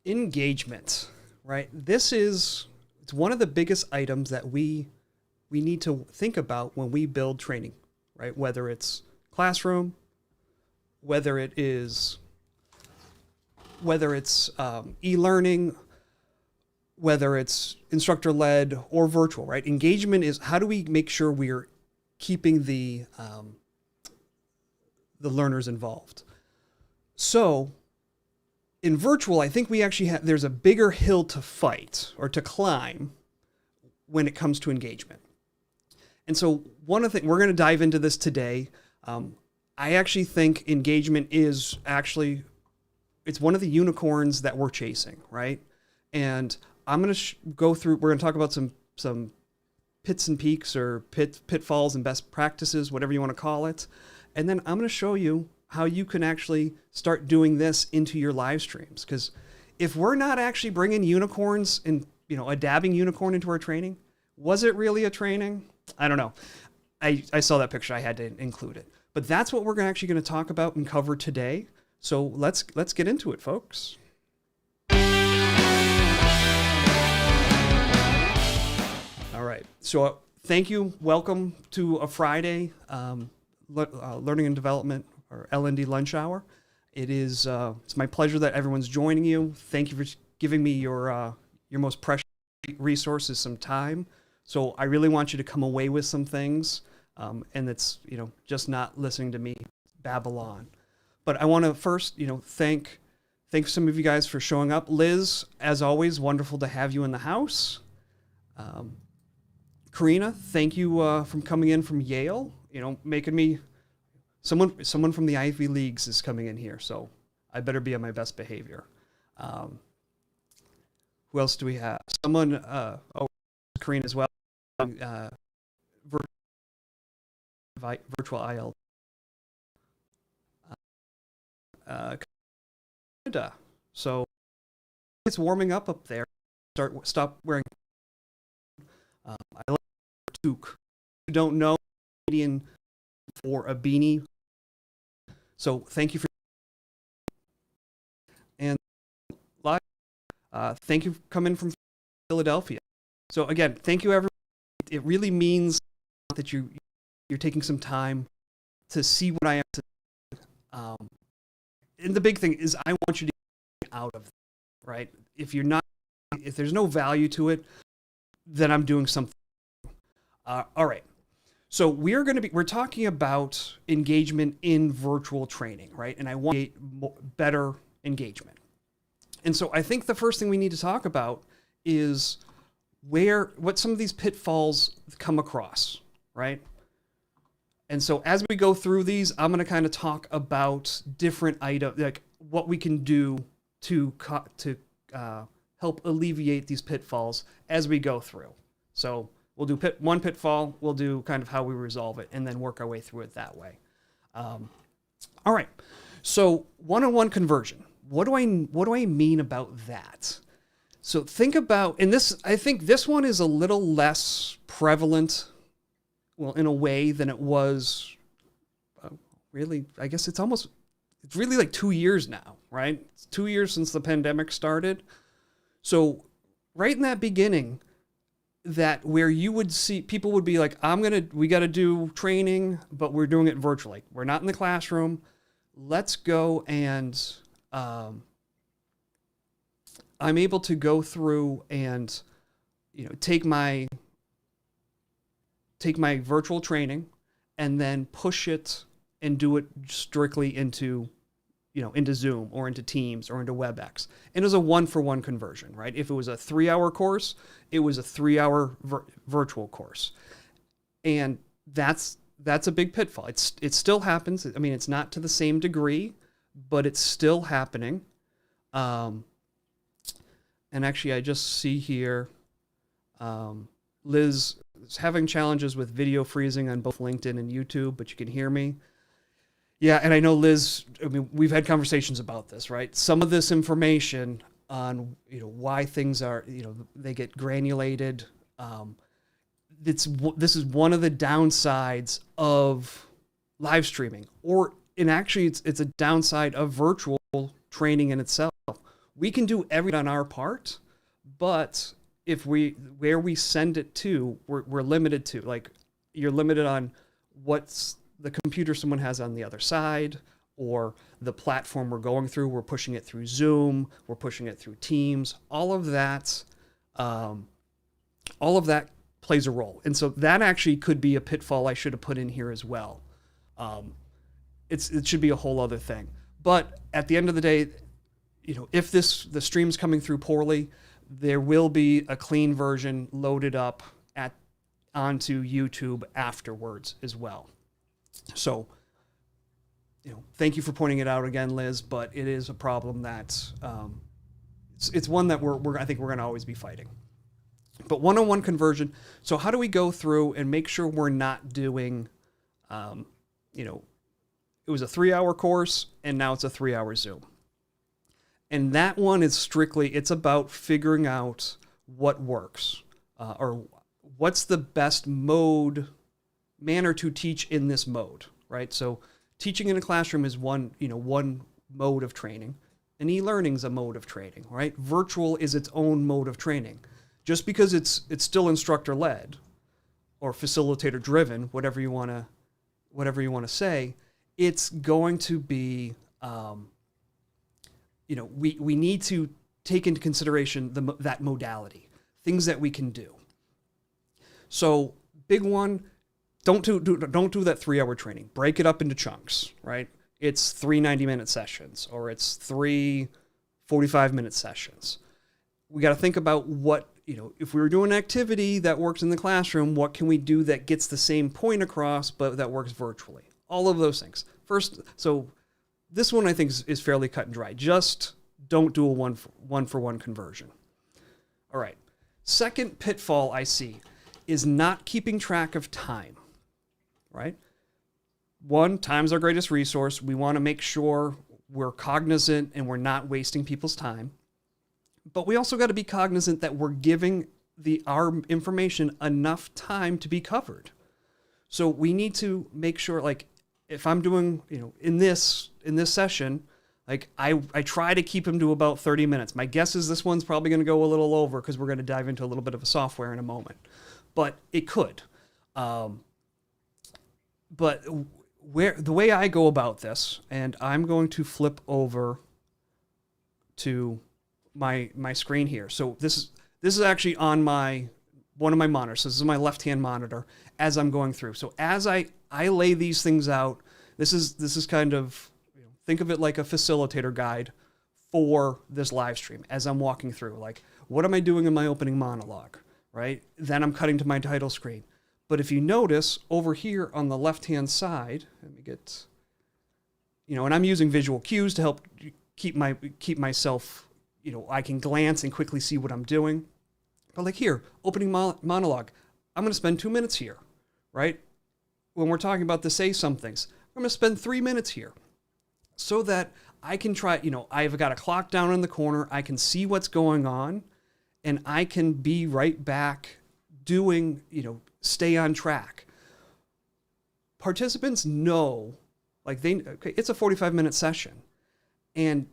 Engagement, right? It's one of the biggest items that we need to think about when we build training, right? Whether it's classroom, whether it's e-learning, whether it's instructor-led or virtual, right? Engagement is how do we make sure we're keeping the learners involved. So in virtual, I think we actually there's a bigger hill to fight or to climb when it comes to engagement. And so one of the things, we're going to dive into this today. I actually think engagement is it's one of the unicorns that we're chasing, right? And I'm going to we're going to talk about some pits and peaks or pitfalls and best practices, whatever you want to call it. And then I'm going to show you how you can actually start doing this into your live streams. Because if we're not actually bringing unicorns and, a dabbing unicorn into our training, was it really a training? I don't know. I saw that picture. I had to include it. But that's what we're actually going to talk about and cover today. So let's get into it, folks. All right. So thank you. Welcome to a Friday learning and development or L&D Lunch Hour. It's my pleasure that everyone's joining you. Thank you for giving me your most precious resources, some time. So I really want you to come away with some things, and it's just not listening to me babble on. But I want to first thank some of you guys for showing up. Liz, as always, wonderful to have you in the house. Karina, thank you from coming in from Yale. Making me someone from the Ivy Leagues is coming in here, so I better be on my best behavior. Who else do we have? Someone, Karina as well. Virtual ILT. Canada. So it's warming up there. Stop wearing. I like toque. You don't know Canadian for a beanie. So thank you for and live. Thank you for coming from Philadelphia. So again, thank you everyone. It really means that you're taking some time to see what I have to. And the big thing is I want you to get out of it, right? If there's no value to it, then I'm doing something. All right. So we're talking about engagement in virtual training, right? And I want better engagement. And so I think the first thing we need to talk about is what some of these pitfalls come across, right? And so as we go through these, I'm going to kind of talk about different items, like what we can do to help alleviate these pitfalls as we go through. So we'll do one pitfall, we'll do kind of how we resolve it, and then work our way through it that way. All right. So one-on-one conversion. What do I mean about that? So think about, and I think this one is a little less prevalent, well, in a way than it was, really, I guess it's really like 2 years now, right? It's 2 years since the pandemic started. So right in that beginning, that where you would see people would be like, we got to do training, but we're doing it virtually. We're not in the classroom. Let's go and, I'm able to go through and, take my virtual training and then push it and do it strictly into Zoom or into Teams or into WebEx. And it was a 1-for-1 conversion, right? If it was a 3-hour course, it was a 3-hour virtual course. And that's a big pitfall. It still happens. I mean, it's not to the same degree, but it's still happening. And actually, I just see here, Liz is having challenges with video freezing on both LinkedIn and YouTube, but you can hear me. Yeah, and I know Liz, we've had conversations about this, right? Some of this information on, why things are, they get granulated. This is one of the downsides of live streaming, and actually it's a downside of virtual training in itself. We can do everything on our part, but where we send it to, we're limited to. Like, you're limited on what's the computer someone has on the other side, or the platform we're going through. We're pushing it through Zoom, we're pushing it through Teams. All of that plays a role. And so that actually could be a pitfall I should have put in here as well. It should be a whole other thing. But at the end of the day, if the stream's coming through poorly, there will be a clean version loaded up onto YouTube afterwards as well. So, thank you for pointing it out again, Liz, but it is a problem that it's one that I think we're going to always be fighting. But one-on-one conversion. So how do we go through and make sure we're not doing, it was a 3-hour course and now it's a 3-hour Zoom. And that one is it's about figuring out what works, or what's the best manner to teach in this mode, right? So teaching in a classroom is one mode of training, and e-learning is a mode of training, right? Virtual is its own mode of training. Just because it's still instructor-led or facilitator-driven, whatever you want to say, it's going to be, we need to take into consideration that modality, things that we can do. So big one, don't do that 3-hour training. Break it up into chunks, right? It's 3 90-minute sessions, or it's 3 45-minute sessions. We got to think about what, if we were doing an activity that works in the classroom, what can we do that gets the same point across, but that works virtually? All of those things. First, so this one I think is fairly cut and dry. Just don't do a one-for-one conversion. All right. Second pitfall I see is not keeping track of time, right? One, time's our greatest resource. We want to make sure we're cognizant and we're not wasting people's time. But we also got to be cognizant that we're giving our information enough time to be covered. So we need to make sure, like, if I'm doing, in this session, like I try to keep them to about 30 minutes. My guess is this one's probably going to go a little over because we're going to dive into a little bit of a software in a moment. But it could. But the way I go about this, and I'm going to flip over to my screen here. So this is actually on one of my monitors. So this is my left-hand monitor as I'm going through. So as I lay these things out, this is kind of, think of it like a facilitator guide for this live stream as I'm walking through. Like, what am I doing in my opening monologue, right? Then I'm cutting to my title screen. But if you notice over here on the left-hand side, let me get, and I'm using visual cues to help keep myself, I can glance and quickly see what I'm doing. But like here, opening monologue, I'm going to spend 2 minutes here, right? When we're talking about the say somethings, I'm going to spend 3 minutes here so that I can try, I've got a clock down in the corner. I can see what's going on and I can be right back doing, stay on track. Participants know, it's a 45-minute session. And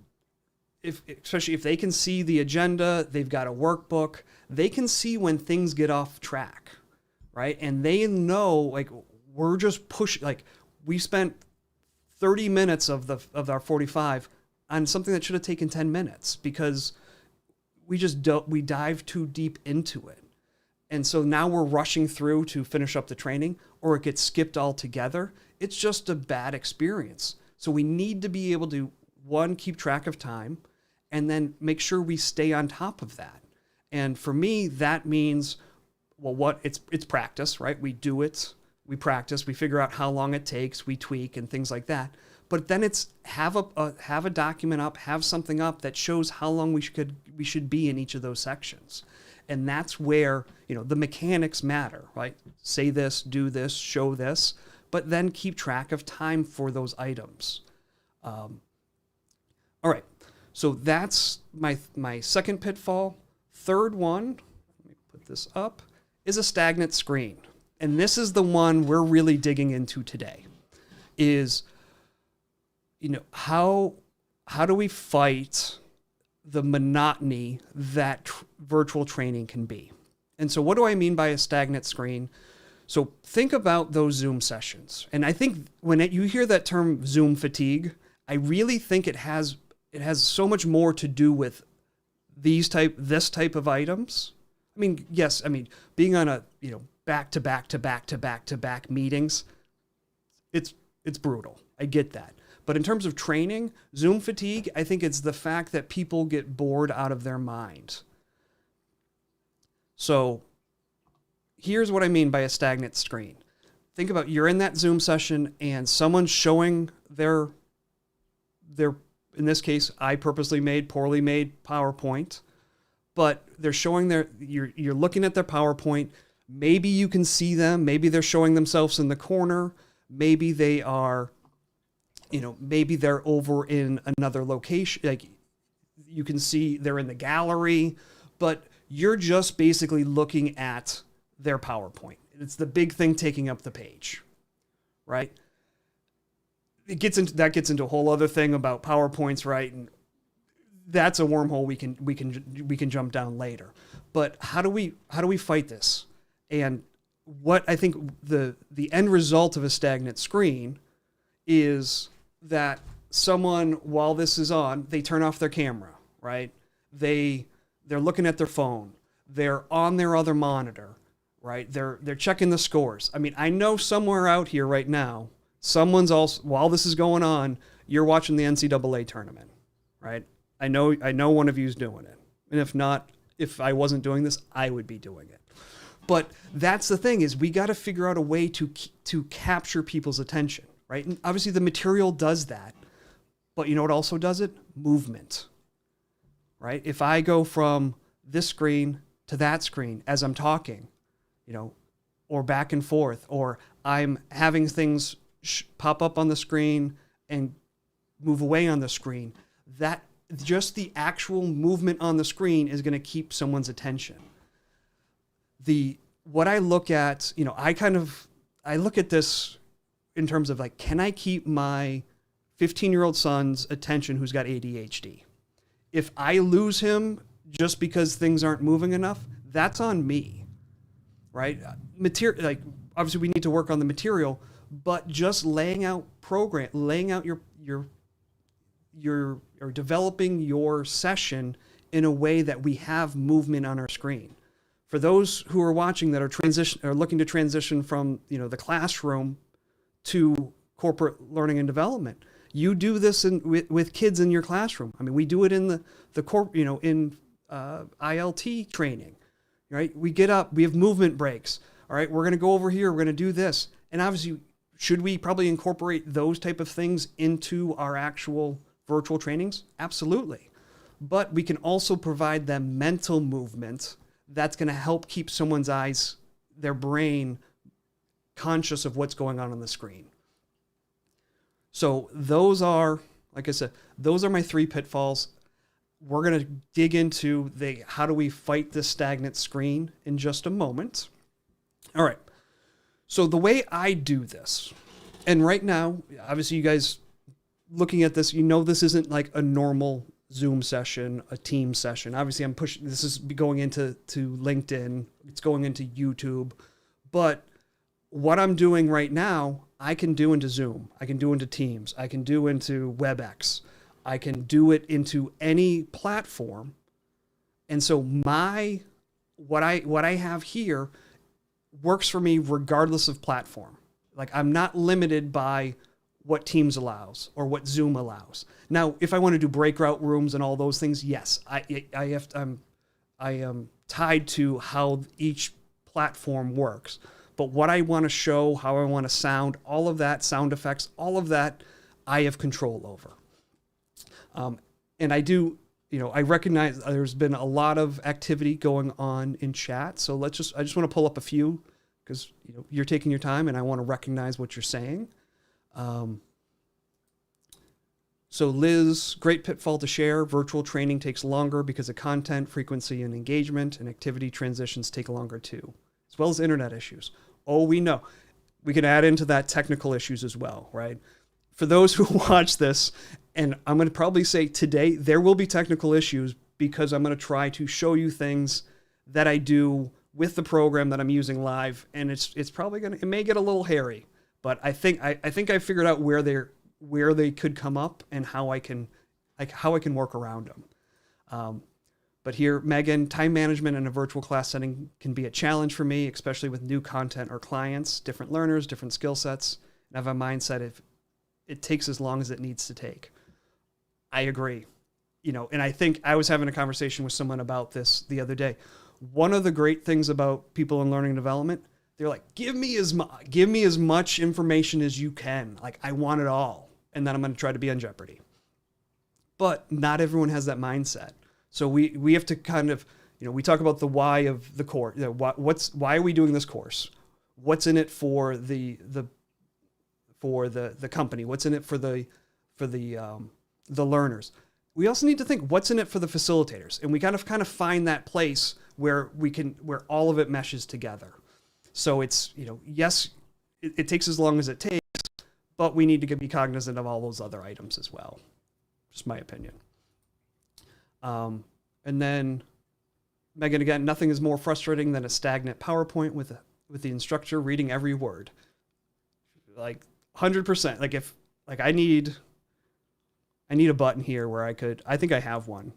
especially if they can see the agenda, they've got a workbook, they can see when things get off track, right? And they know, we're just pushing, we spent 30 minutes of our 45 on something that should have taken 10 minutes because we dive too deep into it. And so now we're rushing through to finish up the training, or it gets skipped altogether. It's just a bad experience. So we need to be able to, one, keep track of time, and then make sure we stay on top of that. And for me, that means, it's practice, right? We do it, we practice, we figure out how long it takes, we tweak and things like that. But then it's have a document up, have something up that shows how long we should be in each of those sections. And that's where, the mechanics matter, right? Say this, do this, show this, but then keep track of time for those items. All right. So that's my second pitfall. Third one, let me put this up, is a stagnant screen. And this is the one we're really digging into today, is, how do we fight the monotony that virtual training can be. And so what do I mean by a stagnant screen? So think about those Zoom sessions. And I think when you hear that term Zoom fatigue, I really think it has so much more to do with this type of items. I mean, yes, I mean, being on a, back to back meetings, it's brutal. I get that. But in terms of training, Zoom fatigue, I think it's the fact that people get bored out of their mind. So here's what I mean by a stagnant screen. Think about, you're in that Zoom session and someone's showing their in this case, I purposely made, poorly made PowerPoint, but they're showing you're looking at their PowerPoint. Maybe you can see them. Maybe they're showing themselves in the corner. Maybe they are, maybe they're over in another location. Like you can see they're in the gallery, but you're just basically looking at their PowerPoint. It's the big thing taking up the page, right? That gets into a whole other thing about PowerPoints, right? And that's a wormhole we can jump down later. But how do we fight this? And what I think the end result of a stagnant screen is that someone, while this is on, they turn off their camera, right? They're looking at their phone. They're on their other monitor, right? They're checking the scores. I mean, I know somewhere out here right now, someone's also, while this is going on, you're watching the NCAA tournament, right? I know one of you's doing it. And if not, if I wasn't doing this, I would be doing it. But that's the thing, is we got to figure out a way to capture people's attention, right? And obviously the material does that, but you know what also does it? Movement, right? If I go from this screen to that screen as I'm talking, or back and forth, or I'm having things pop up on the screen and move away on the screen, that just the actual movement on the screen is going to keep someone's attention. What I look at, I look at this in terms of like, can I keep my 15-year-old son's attention who's got ADHD? If I lose him just because things aren't moving enough, that's on me, right? Obviously we need to work on the material, but just laying out your developing your session in a way that we have movement on our screen. For those who are watching that are looking to transition from the classroom to corporate learning and development, you do this with kids in your classroom. I mean, we do it in in ILT training, right? We get up, we have movement breaks. All right, we're going to go over here, we're going to do this. And obviously, should we probably incorporate those type of things into our actual virtual trainings? Absolutely. But we can also provide them mental movement that's going to help keep someone's eyes, their brain, conscious of what's going on the screen. So those are, like I said, those are my 3 pitfalls. We're going to dig into how do we fight this stagnant screen in just a moment. All right. So the way I do this, and right now, obviously you guys looking at this, this isn't like a normal Zoom session, a team session. Obviously this is going into LinkedIn, it's going into YouTube, but what I'm doing right now, I can do into Zoom, I can do into Teams, I can do into WebEx, I can do it into any platform. And so what I have here works for me regardless of platform. Like I'm not limited by what Teams allows or what Zoom allows. Now, if I want to do breakout rooms and all those things, yes, I am tied to how each platform works. But what I want to show, how I want to sound, all of that, sound effects, all of that, I have control over. And I do, I recognize there's been a lot of activity going on in chat. So I just want to pull up a few because you're taking your time and I want to recognize what you're saying. So Liz, great pitfall to share. Virtual training takes longer because of content, frequency, and engagement, and activity transitions take longer too, as well as internet issues. Oh, we know. We can add into that technical issues as well, right? For those who watch this And I'm going to probably say today there will be technical issues because I'm going to try to show you things that I do with the program that I'm using live, and it's probably it may get a little hairy, but I think I figured out where they could come up and how I can work around them. But here, Megan, time management in a virtual class setting can be a challenge for me, especially with new content or clients, different learners, different skill sets, and I have a mindset if it takes as long as it needs to take. I agree. And I think I was having a conversation with someone about this the other day. One of the great things about people in learning and development, they're like, give me as much information as you can. Like, I want it all. And then I'm going to try to be on Jeopardy. But not everyone has that mindset. So we have to kind of, we talk about the why of the course. Why are we doing this course? What's in it for the company? What's in it for the learners? We also need to think what's in it for the facilitators, and we kind of find that place where all of it meshes together. So it's, yes, it takes as long as it takes, but we need to be cognizant of all those other items as well. Just my opinion. And then, Megan, again, nothing is more frustrating than a stagnant PowerPoint with the instructor reading every word. Like 100%. I need a button here where I think I have one,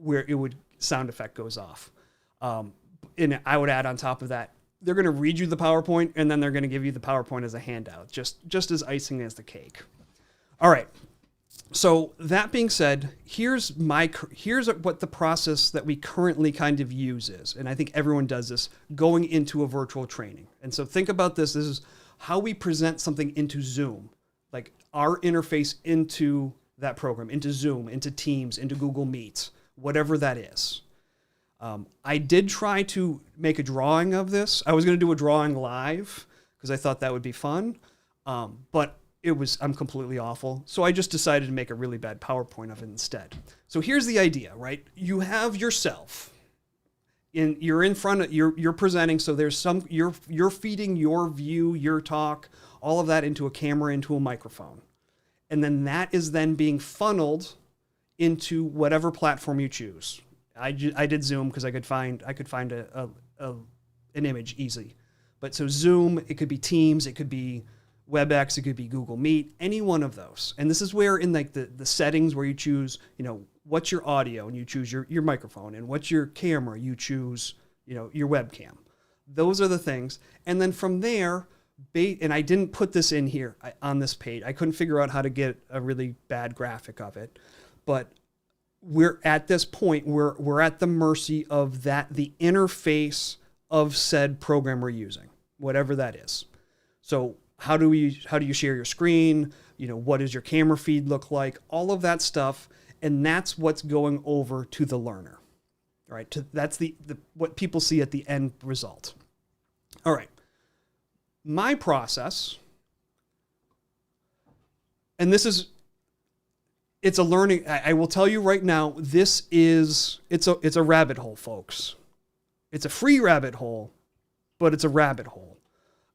where it would sound effect goes off. And I would add on top of that, they're going to read you the PowerPoint and then they're going to give you the PowerPoint as a handout, just as icing as the cake. All right. So that being said, here's what the process that we currently kind of use is. And I think everyone does this going into a virtual training. And so think about this. This is how we present something into Zoom, like our interface into that program, into Zoom, into Teams, into Google Meet, whatever that is. I did try to make a drawing of this. I was going to do a drawing live because I thought that would be fun. But I'm completely awful. So I just decided to make a really bad PowerPoint of it instead. So here's the idea, right? You have yourself you're in front of, you're presenting. So there's you're feeding your view, your talk, all of that into a camera, into a microphone. And then that is then being funneled into whatever platform you choose. I did Zoom because I could find an image easy. But so Zoom, it could be Teams, it could be WebEx, it could be Google Meet, any one of those. And this is where in like the settings where you choose, what's your audio, and you choose your microphone, and what's your camera, you choose, your webcam. Those are the things. And then from there, and I didn't put this in here on this page. I couldn't figure out how to get a really bad graphic of it. But we're at this point where we're at the mercy of the interface of said program we're using, whatever that is. So how do you share your screen? What does your camera feed look like? All of that stuff. And that's what's going over to the learner, right? That's what people see at the end result. All right. My process, and it's a learning. I will tell you right now, it's a rabbit hole, folks. It's a free rabbit hole, but it's a rabbit hole.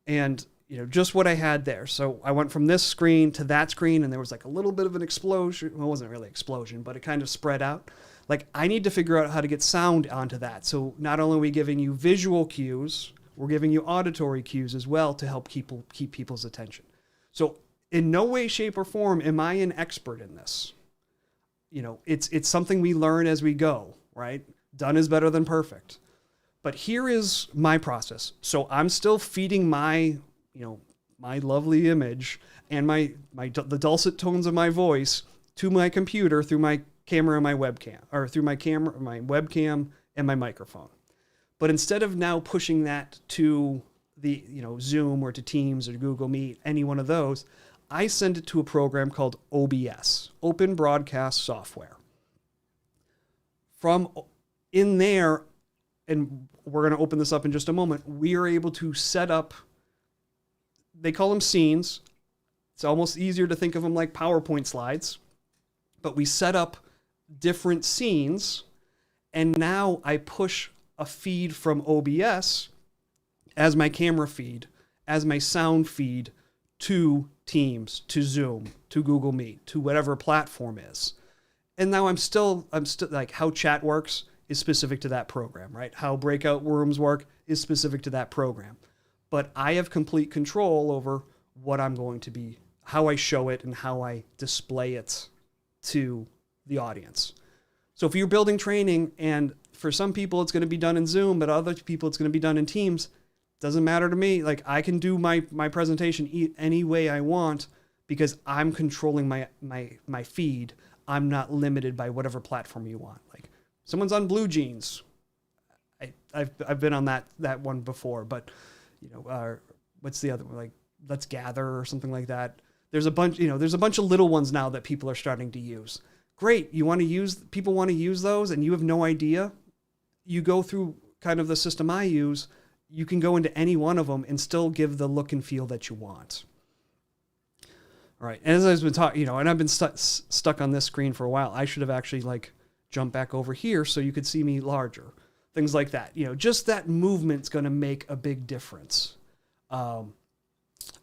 And just what I had there. So I went from this screen to that screen, and there was like a little bit of an explosion. Well, it wasn't really an explosion, but it kind of spread out. Like, I need to figure out how to get sound onto that. So not only are we giving you visual cues, we're giving you auditory cues as well to help keep people's attention. So in no way, shape, or form am I an expert in this. It's something we learn as we go, right? Done is better than perfect. But here is my process. So I'm still feeding my lovely image and the dulcet tones of my voice to my computer through my camera and my webcam, or through my camera, my webcam and my microphone. But instead of now pushing that to the, Zoom or to Teams or Google Meet, any one of those, I send it to a program called OBS, Open Broadcast Software. From in there, and we're going to open this up in just a moment, we are able to set up, they call them scenes. It's almost easier to think of them like PowerPoint slides, but we set up different scenes, and now I push a feed from OBS as my camera feed, as my sound feed to Teams, to Zoom, to Google Meet, to whatever platform is. And now I'm still like how chat works is specific to that program, right? How breakout rooms work is specific to that program. But I have complete control over what I'm going to be, how I show it and how I display it to the audience. So if you're building training and for some people it's going to be done in Zoom, but other people it's going to be done in Teams, doesn't matter to me. Like I can do my presentation any way I want because I'm controlling my feed. I'm not limited by whatever platform you want. Like someone's on Blue Jeans. I've been on that one before, but what's the other one? Like Let's Gather or something like that. There's a bunch of little ones now that people are starting to use. Great. People want to use those and you have no idea. You go through kind of the system I use. You can go into any one of them and still give the look and feel that you want. All right. And as I've been talking, and I've been stuck on this screen for a while, I should have actually like jumped back over here so you could see me larger. Things like that. Just that movement's going to make a big difference. All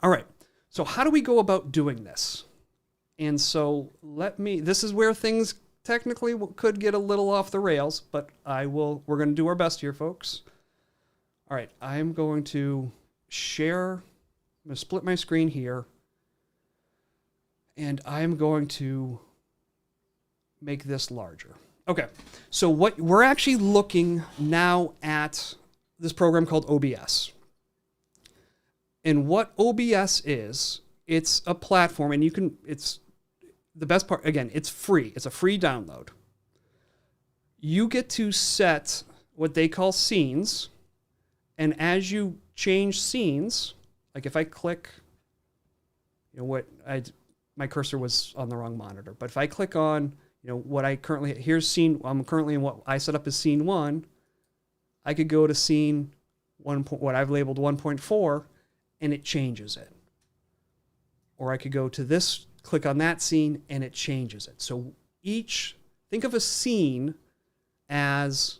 right. So how do we go about doing this? And so this is where things technically could get a little off the rails, but we're going to do our best here, folks. All right. I'm going to split my screen here. And I'm going to make this larger. Okay, so what we're actually looking now at this program called OBS. And what OBS is, it's a platform, and it's the best part, again, it's free. It's a free download. You get to set what they call scenes, and as you change scenes, like if I click, my cursor was on the wrong monitor, but if I click on, what I'm currently in what I set up as scene 1, I could go to scene 1, what I've labeled 1.4, and it changes it. Or I could go to this, click on that scene, and it changes it. So think of a scene as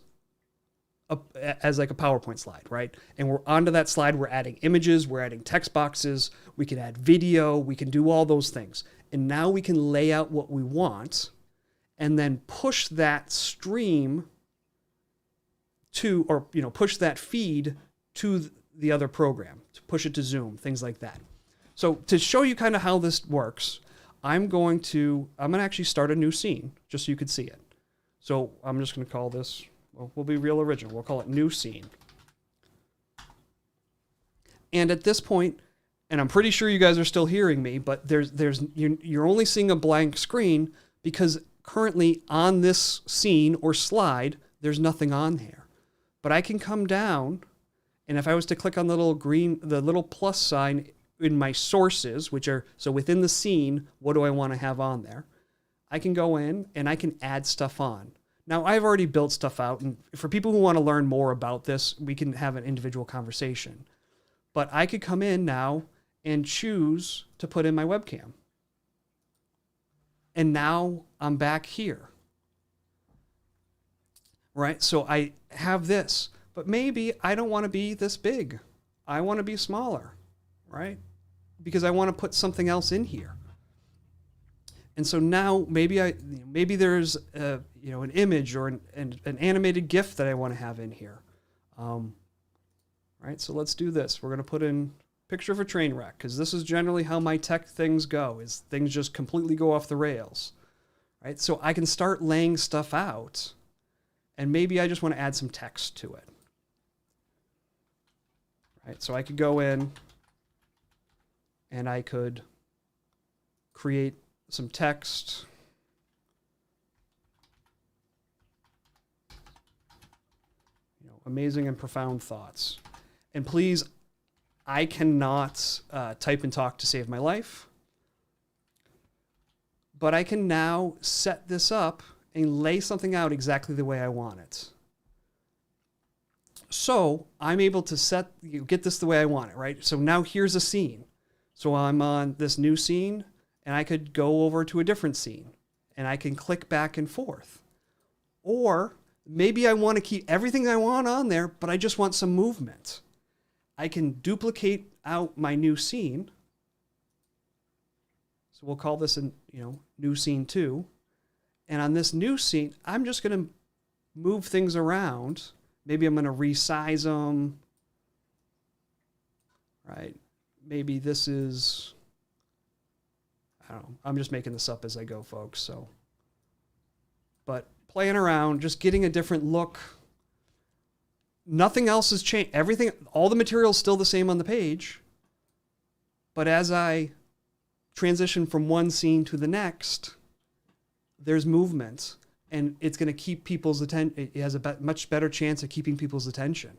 like a PowerPoint slide, right? And we're onto that slide, we're adding images, we're adding text boxes, we can add video, we can do all those things. And now we can lay out what we want and then push that stream push that feed to the other program, to push it to Zoom, things like that. So to show you kind of how this works, I'm going to actually start a new scene just so you could see it. So I'm just going to call this, we'll be real original. We'll call it new scene. And at this point, and I'm pretty sure you guys are still hearing me, but you're only seeing a blank screen because currently on this scene or slide, there's nothing on here. But I can come down, and if I was to click on the little plus sign in my sources, so within the scene, what do I want to have on there? I can go in and I can add stuff on. Now, I've already built stuff out, and for people who want to learn more about this, we can have an individual conversation. But I could come in now and choose to put in my webcam. And now I'm back here. Right? So I have this, but maybe I don't want to be this big. I want to be smaller, right? Because I want to put something else in here. And so now maybe there's an image or an animated GIF that I want to have in here. Right? So let's do this. We're going to put in picture of a train wreck, because this is generally how my tech things go, is things just completely go off the rails. Right? So I can start laying stuff out, and maybe I just want to add some text to it. Right? So I could go in and I could create some text. Amazing and profound thoughts. And please, I cannot type and talk to save my life. But I can now set this up and lay something out exactly the way I want it. So I'm able to get this the way I want it, right? So now here's a scene. So I'm on this new scene, and I could go over to a different scene, and I can click back and forth. Or maybe I want to keep everything I want on there, but I just want some movement. I can duplicate out my new scene, So we'll call this new scene 2. And on this new scene, I'm just going to move things around. Maybe I'm going to resize them. Right? Maybe this is, I don't know. I'm just making this up as I go, folks. So, but playing around, just getting a different look. Nothing else has changed. Everything, all the material is still the same on the page. But as I transition from one scene to the next, there's movement, and it's going to keep people's attention. It has a much better chance of keeping people's attention.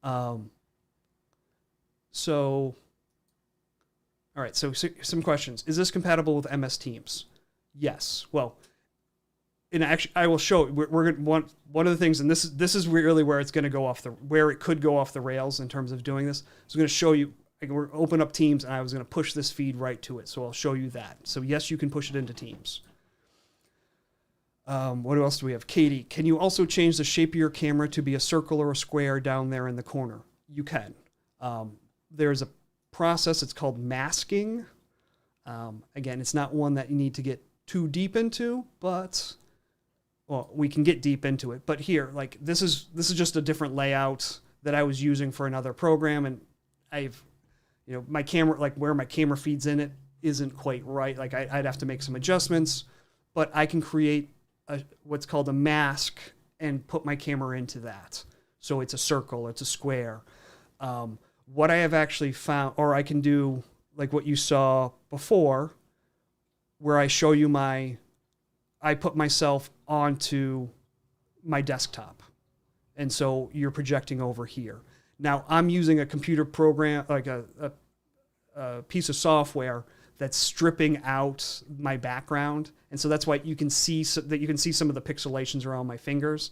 So, all right. So some questions. Is this compatible with MS Teams? Yes. Well, and actually, I will show. We're going to one of the things, and this is really where it's going to go where it could go off the rails in terms of doing this. So I'm going to show you. We're open up Teams, and I was going to push this feed right to it. So I'll show you that. So yes, you can push it into Teams. What else do we have? Katie, can you also change the shape of your camera to be a circle or a square down there in the corner? You can. There's a process. It's called masking. Again, it's not one that you need to get too deep into, but well, we can get deep into it. But here, like this is just a different layout that I was using for another program, and my camera, like where my camera feeds in it, isn't quite right. Like I'd have to make some adjustments, but I can create what's called a mask and put my camera into that. So it's a circle, it's a square. What I have actually found, or I can do like what you saw before, where I show you I put myself onto my desktop. And so you're projecting over here. Now I'm using a computer program, like a piece of software that's stripping out my background. And so that's why you can see some of the pixelations around my fingers.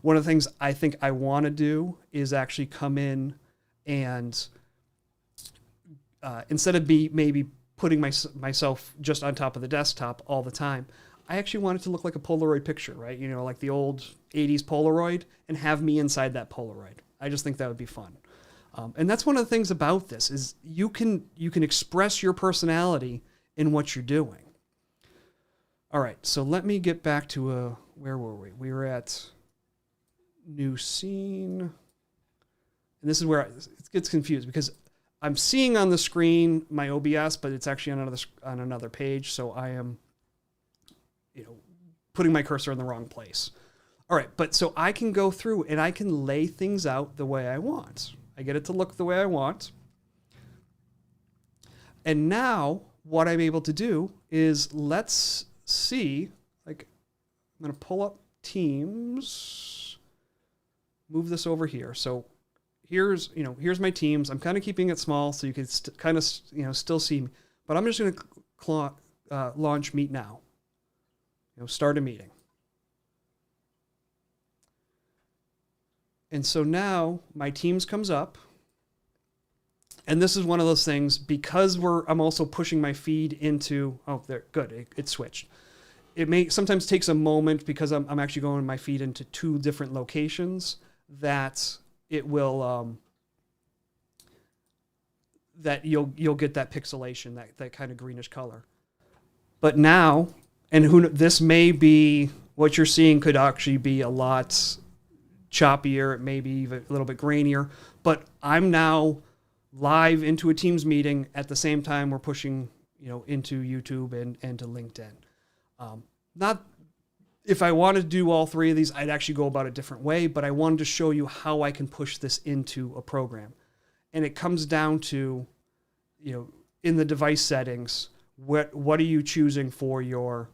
One of the things I think I want to do is actually come in and instead of maybe putting myself just on top of the desktop all the time, I actually want it to look like a Polaroid picture, right? Like the old 80s Polaroid, and have me inside that Polaroid. I just think that would be fun. And that's one of the things about this is you can express your personality in what you're doing. All right, so let me get back to where were we? We were at new scene. And this is where it gets confused because I'm seeing on the screen my OBS, but it's actually on another page. So I am, putting my cursor in the wrong place. All right, but so I can go through and I can lay things out the way I want. I get it to look the way I want. And now what I'm able to do is let's see, like I'm going to pull up Teams, move this over here. So here's my Teams. I'm kind of keeping it small so you can kind of, still see me, but I'm just going to launch Meet Now. Start a meeting. And so now my Teams comes up, and this is one of those things because I'm also pushing my feed into, there, good, it switched. It may sometimes takes a moment because I'm actually going my feed into two different locations that it will, that you'll get that pixelation, that kind of greenish color. But now, and this may be, what you're seeing could actually be a lot choppier, it may be even a little bit grainier, but I'm now live into a Teams meeting at the same time we're pushing, into YouTube and to LinkedIn. Not if I wanted to do all three of these, I'd actually go about a different way, but I wanted to show you how I can push this into a program. And it comes down to, in the device settings, what are you choosing for your,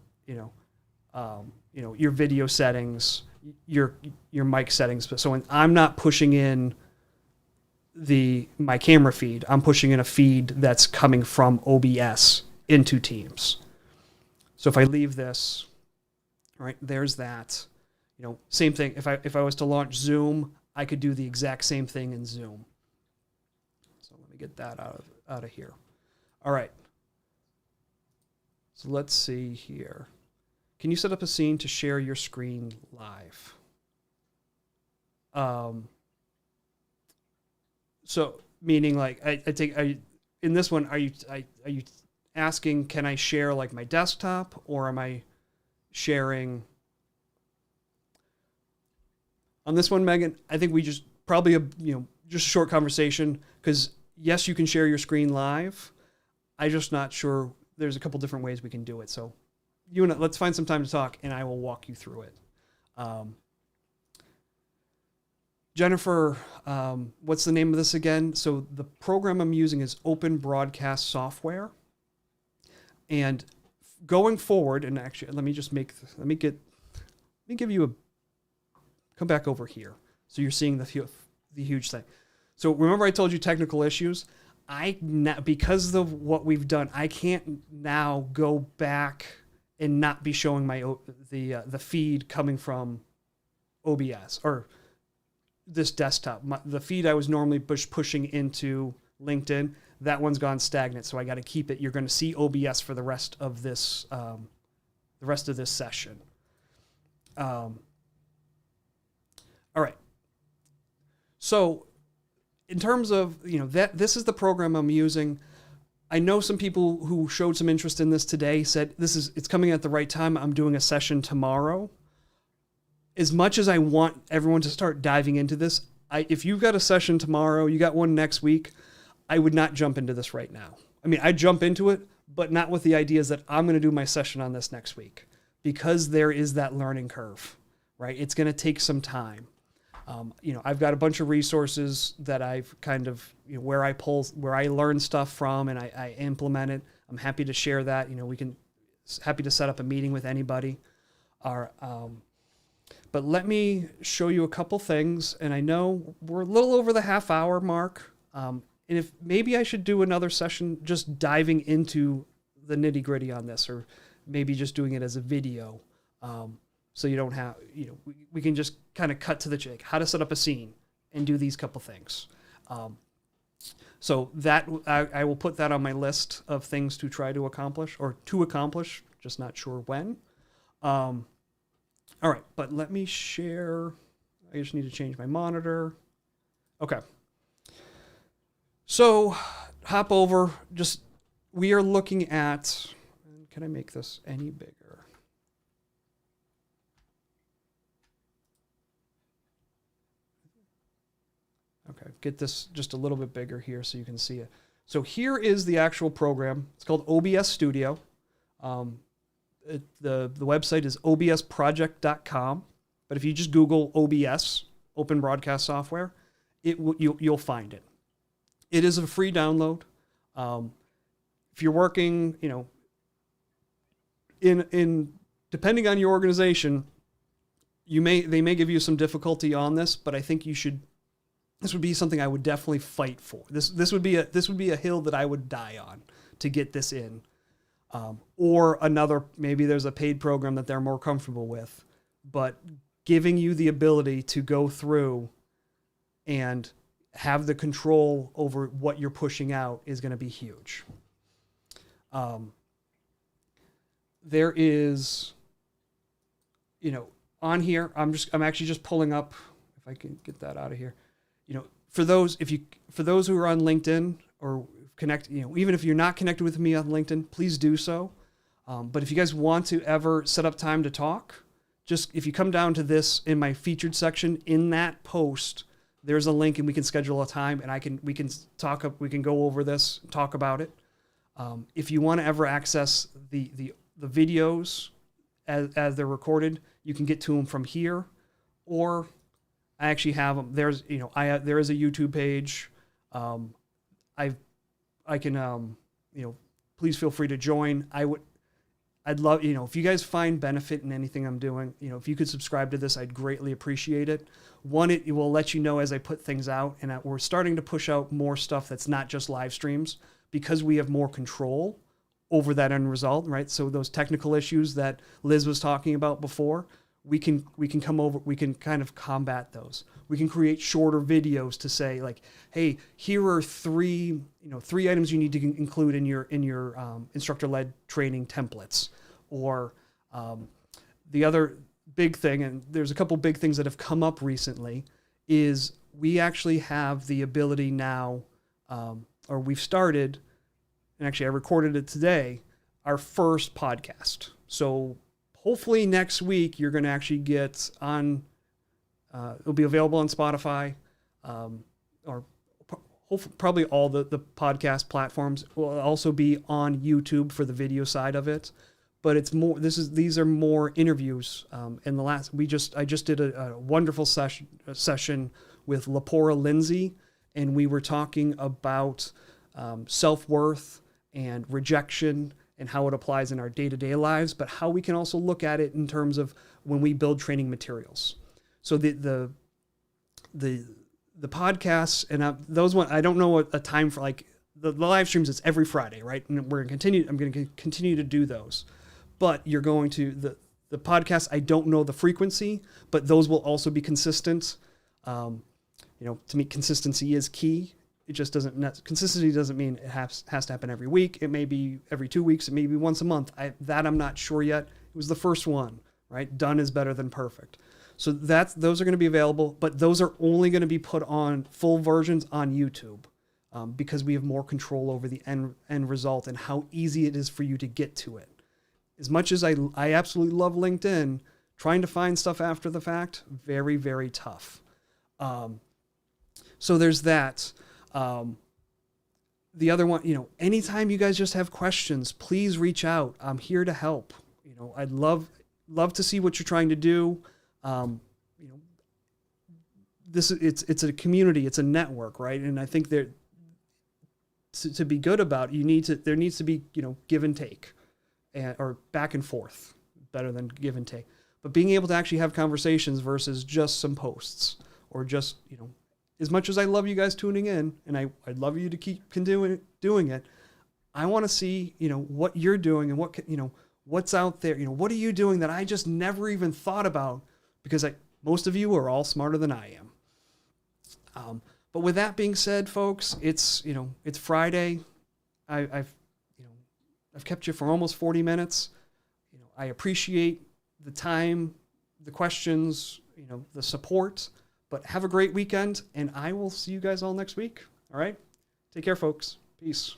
your video settings, your mic settings. So when I'm not pushing in my camera feed, I'm pushing in a feed that's coming from OBS into Teams. So if I leave this, right, there's that. Same thing. If I was to launch Zoom, I could do the exact same thing in Zoom. So let me get that out of here. All right. So let's see here. Can you set up a scene to share your screen live? So meaning like in this one, are you asking, can I share like my desktop, or am I sharing on this one, Megan? I think we just probably just a short conversation, because yes, you can share your screen live. I'm just not sure. There's a couple different ways we can do it. So let's find some time to talk, and I will walk you through it. Jennifer, what's the name of this again? So the program I'm using is Open Broadcast Software. And going forward, and actually, come back over here. So you're seeing the huge thing. So remember I told you technical issues? Because of what we've done, I can't now go back and not be showing the feed coming from OBS or this desktop. The feed I was normally pushing into LinkedIn, that one's gone stagnant, so I got to keep it. You're going to see OBS for the rest of this session. All right. So in terms of, this is the program I'm using. I know some people who showed some interest in this today said it's coming at the right time. I'm doing a session tomorrow. As much as I want everyone to start diving into this, if you've got a session tomorrow, you got one next week, I would not jump into this right now. I mean, I'd jump into it, but not with the ideas that I'm going to do my session on this next week, because there is that learning curve, right? It's going to take some time. I've got a bunch of resources that I've kind of, where I learn stuff from and I implement it. I'm happy to share that. Happy to set up a meeting with anybody. But let me show you a couple things. And I know we're a little over the half hour mark. And if maybe I should do another session just diving into the nitty gritty on this, or maybe just doing it as a video. So you don't have, we can just kind of cut to the chase, how to set up a scene and do these couple things. So that I will put that on my list of things to try to accomplish, just not sure when. All right, but let me share. I just need to change my monitor. Okay. So hop over, we are looking at, can I make this any bigger? Okay, get this just a little bit bigger here so you can see it. So here is the actual program. It's called OBS Studio. The website is obsproject.com. But if you just Google OBS, Open Broadcast Software, you'll find it. It is a free download. If you're working, in depending on your organization, they may give you some difficulty on this, but I think this would be something I would definitely fight for. This would be a hill that I would die on to get this in. Or maybe there's a paid program that they're more comfortable with, but giving you the ability to go through and have the control over what you're pushing out is going to be huge. There is, on here, I'm actually just pulling up, if I can get that out of here. For those who are on LinkedIn or connect, even if you're not connected with me on LinkedIn, please do so. But if you guys want to ever set up time to talk, if you come down to this in my featured section, in that post, there's a link and we can schedule a time and we can go over this, talk about it. If you want to ever access the videos as they're recorded, you can get to them from here, or I actually have them. There is a YouTube page. I can, please feel free to join. I'd love, if you guys find benefit in anything I'm doing, if you could subscribe to this, I'd greatly appreciate it. One, it will let you know as I put things out, and we're starting to push out more stuff that's not just live streams, because we have more control over that end result, right? So those technical issues that Liz was talking about before, we can kind of combat those. We can create shorter videos to say, like, hey, here are three items you need to include in your instructor-led training templates. Or the other big thing, and there's a couple big things that have come up recently, is we actually have the ability now, or we've started and actually I recorded it today, our first podcast. So hopefully next week you're going to actually get on, it'll be available on Spotify, or probably all the podcast platforms. Will also be on YouTube for the video side of it. But it's more, these are more interviews. In the last, I just did a wonderful session with Lapora Lindsay, and we were talking about self-worth and rejection and how it applies in our day-to-day lives, but how we can also look at it in terms of when we build training materials. So the podcasts and those one, I don't know what a time for, like the live streams. It's every Friday, right? And I'm going to continue to do those. But you're going to the podcast. I don't know the frequency, but those will also be consistent. To me, consistency is key. It just consistency doesn't mean it has to happen every week. It may be every 2 weeks. It may be once a month. I'm not sure yet. It was the first one, right? Done is better than perfect. So those are going to be available, but those are only going to be put on full versions on YouTube, because we have more control over the end result and how easy it is for you to get to it. As much as I absolutely love LinkedIn, trying to find stuff after the fact, very, very tough. So there's that. The other one, anytime you guys just have questions, please reach out. I'm here to help. I'd love to see what you're trying to do. It's a community, it's a network, right? And I think to be good about it, there needs to be, give and take. Or back and forth, better than give and take. But being able to actually have conversations versus just some posts, or just, as much as I love you guys tuning in, and I'd love you to keep doing it, I want to see, what you're doing and what's out there. What are you doing that I just never even thought about, because most of you are all smarter than I am. But with that being said, folks, it's Friday. I've kept you for almost 40 minutes. I appreciate the time, the questions, the support, but have a great weekend, and I will see you guys all next week. All right? Take care, folks. Peace.